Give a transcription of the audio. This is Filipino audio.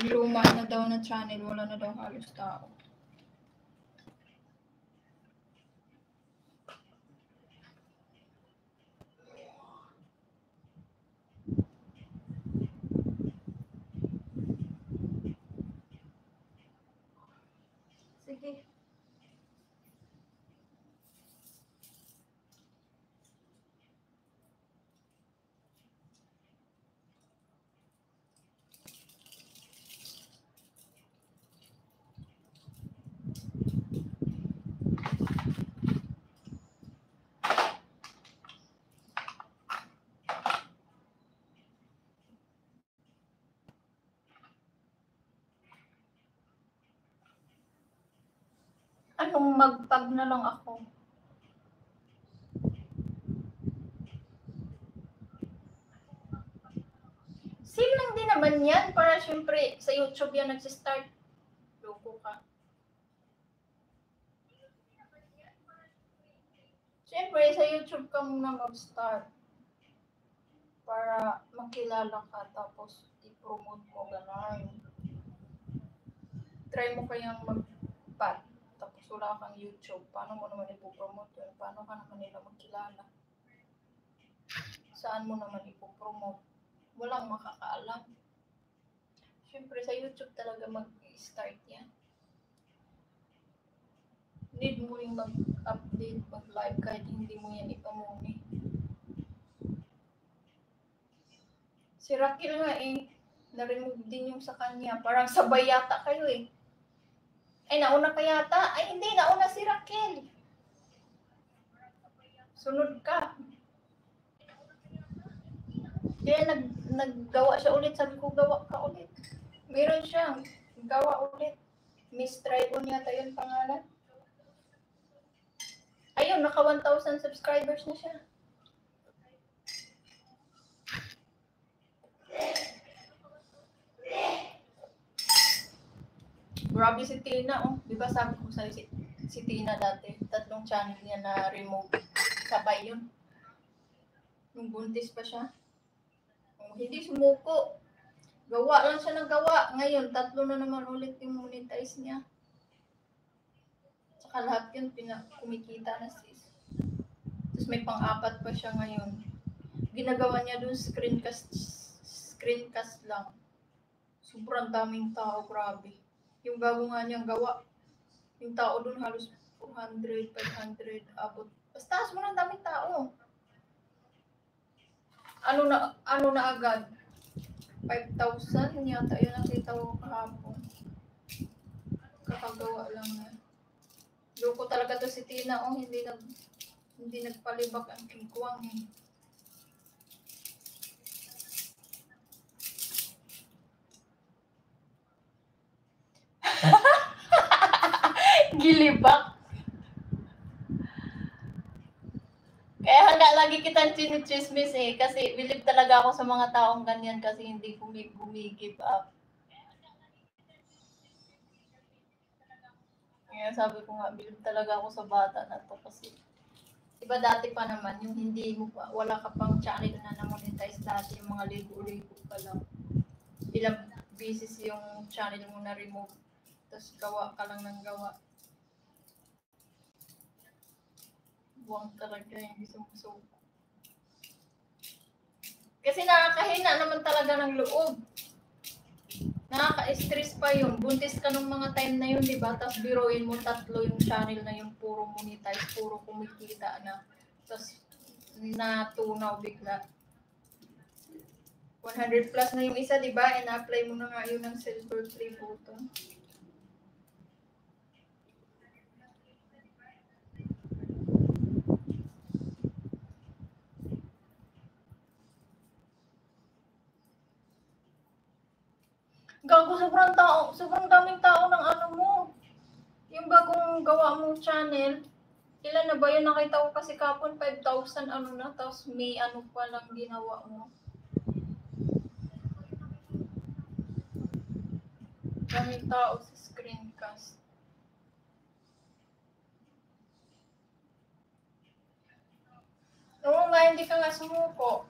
luma na daw na channel, wala na daw halos tao. Sige. Anong magpag na lang ako? Same lang din naman yan. Para syempre, sa YouTube yan nagsistart. Loko ka. Syempre, sa YouTube ka muna mag-start. Para makilala ka, tapos i-promote mo, gano'n. Try mo kayang mag-pat. Tapos wala kang YouTube, paano mo naman ipopromote yun? Paano ka naman nila magkilala? Saan mo naman ipopromote? Walang makakaalam. Siyempre sa YouTube talaga mag-start yan. Need mo rin mag-update, mag-live kahit hindi mo yan ipamuni. Si Raquel nga na-remove din yung sa kanya. Parang sabay yata kayo eh. Ay, nauna ka yata? Ay, hindi. Nauna si Raquel. Sunod ka. Kaya naggawa siya ulit. Sabi ko, gawa ka ulit. Meron siyang gawa ulit. Miss Tribon yata yun pangalan. Ayun, naka 1,000 subscribers na siya. Grabe si Tina, oh. Di ba sabi ko sa'yo si Tina dati, 3 channel niya na remove. Sabay yun. Nung buntis pa siya. Oh, hindi sumuko. Gawa lang siya ng gawa. Ngayon, 3 na naman ulit yung monetize niya. Tsaka lahat yun, kumikita na sis. Tapos may pang-4 pa siya ngayon. Ginagawa niya dun screencast lang. Sobrang daming tao, grabe. Yung bago nga niyang gawa, yung tao dun halos 400, 500, abot. Basta mo ng daming tao. Ano na agad? 5,000 yata yun nakita ko kahapon. Kakagawa lang na. Loko talaga to si Tina, oh, hindi nagpalibak ang kingkwang eh. Gilibak. Kaya hanga lagi kitang chinichismis eh. Kasi believe talaga ako sa mga taong ganyan kasi hindi give up. Kaya sabi ko nga, believe talaga ako sa bata na to kasi iba dati pa naman, yung hindi mo pa, wala ka pang channel na na-monetize dati, yung mga libo-libo pa lang. Ilang pieces yung channel mo na-remove. Tapos gawa ka lang ng gawa. Buwang talaga yung sumusuko. Kasi nakakahina naman talaga ng loob. Nakaka-stress pa yun. Buntis ka nung mga time na yun, di ba? Tapos biruin mo 3 yung channel na yung puro monetize, puro kumikita na. Tapos natunaw bigla. 100 plus na yung isa, di ba? In-apply mo na nga yun ng silver play button. Gago, sobrang daming tao ng ano mo. Yung bagong gawa mong channel, ilan na ba yun? Nakita ko kasi kapon 5,000 ano na, tapos may ano pa lang ginawa mo. Daming tao sa screencast. Oo nga, hindi ka nga sumuko.